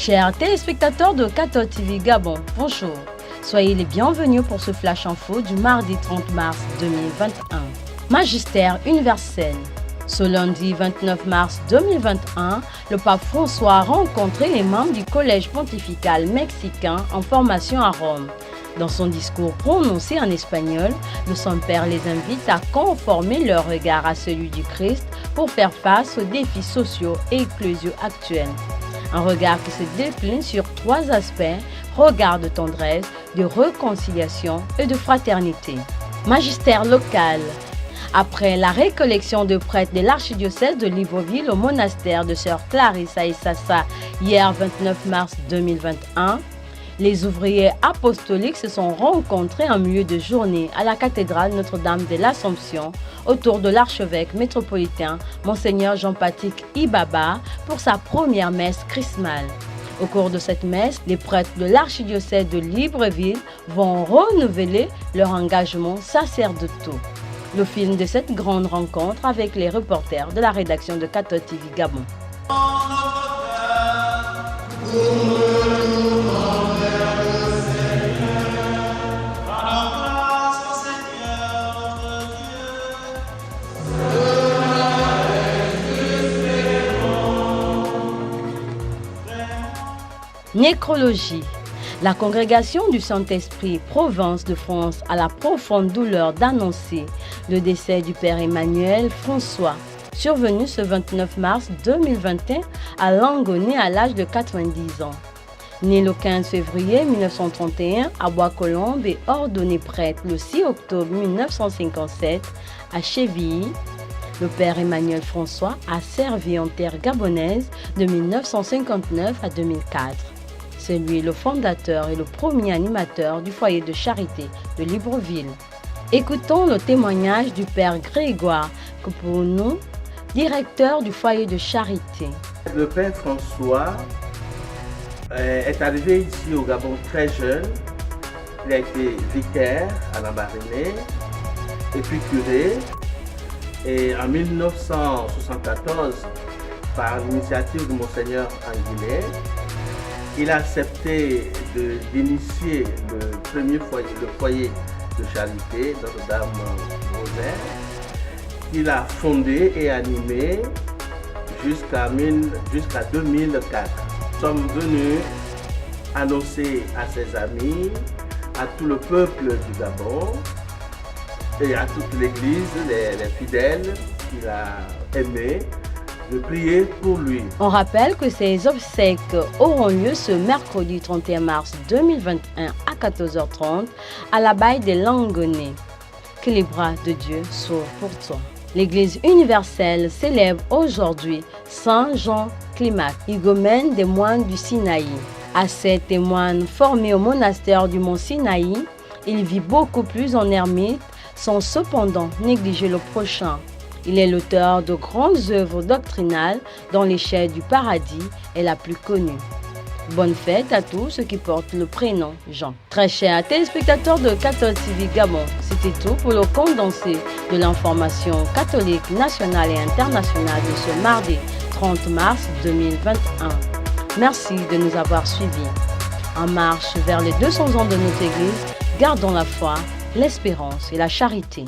Chers téléspectateurs de Cathode TV Gabon, bonjour. Soyez les bienvenus pour ce Flash Info du mardi 30 mars 2021. Magistère universel. Ce lundi 29 mars 2021, le pape François a rencontré les membres du Collège pontifical mexicain en formation à Rome. Dans son discours prononcé en espagnol, le Saint-Père les invite à conformer leur regard à celui du Christ pour faire face aux défis sociaux et ecclésiaux actuels. Un regard qui se décline sur trois aspects: regard de tendresse, de réconciliation et de fraternité. Magistère local. Après la récollection de prêtres de l'archidiocèse de Libreville au monastère de Sœur Clarisse à Issassa hier 29 mars 2021, les ouvriers apostoliques se sont rencontrés en milieu de journée à la cathédrale Notre-Dame de l'Assomption autour de l'archevêque métropolitain Monseigneur Jean-Patrick Ibaba pour sa première messe chrismale. Au cours de cette messe, les prêtres de l'archidiocèse de Libreville vont renouveler leur engagement sacerdotaux. Le film de cette grande rencontre avec les reporters de la rédaction de Cathode TV Gabon. Nécrologie. La congrégation du Saint-Esprit Provence de France a la profonde douleur d'annoncer le décès du Père Emmanuel François, survenu ce 29 mars 2021 à Langonnet à l'âge de 90 ans. Né le 15 février 1931 à Bois-Colombes et ordonné prêtre le 6 octobre 1957 à Chevilly, le Père Emmanuel François a servi en terre gabonaise de 1959 à 2004. C'est lui le fondateur et le premier animateur du foyer de charité de Libreville. Écoutons le témoignage du Père Grégoire Koponou, directeur du foyer de charité. Le Père François est arrivé ici au Gabon très jeune. Il a été vicaire à la Marinée et puis curé. Et en 1974, par l'initiative de Monseigneur Anguillet, il a accepté d'initier le premier foyer, le foyer de charité Notre-Dame Rosaire, qu'il a fondé et animé jusqu'à 2004. Nous sommes venus annoncer à ses amis, à tout le peuple du Gabon et à toute l'Église, les fidèles qu'il a aimés, de prier pour lui. On rappelle que ces obsèques auront lieu ce mercredi 31 mars 2021 à 14h30 à l'abbaye de Langonnet. Que les bras de Dieu soient pour toi. L'Église universelle célèbre aujourd'hui Saint Jean Climac, higomène des moines du Sinaï. À ces moines formés au monastère du Mont Sinaï, il vit beaucoup plus en ermite sans cependant négliger le prochain. Il est l'auteur de grandes œuvres doctrinales dont l'échelle du paradis est la plus connue. Bonne fête à tous ceux qui portent le prénom Jean. Très chers téléspectateurs de Cathode TV Gabon, c'était tout pour le condensé de l'information catholique nationale et internationale de ce mardi 30 mars 2021. Merci de nous avoir suivis. En marche vers les 200 ans de notre Église, gardons la foi, l'espérance et la charité.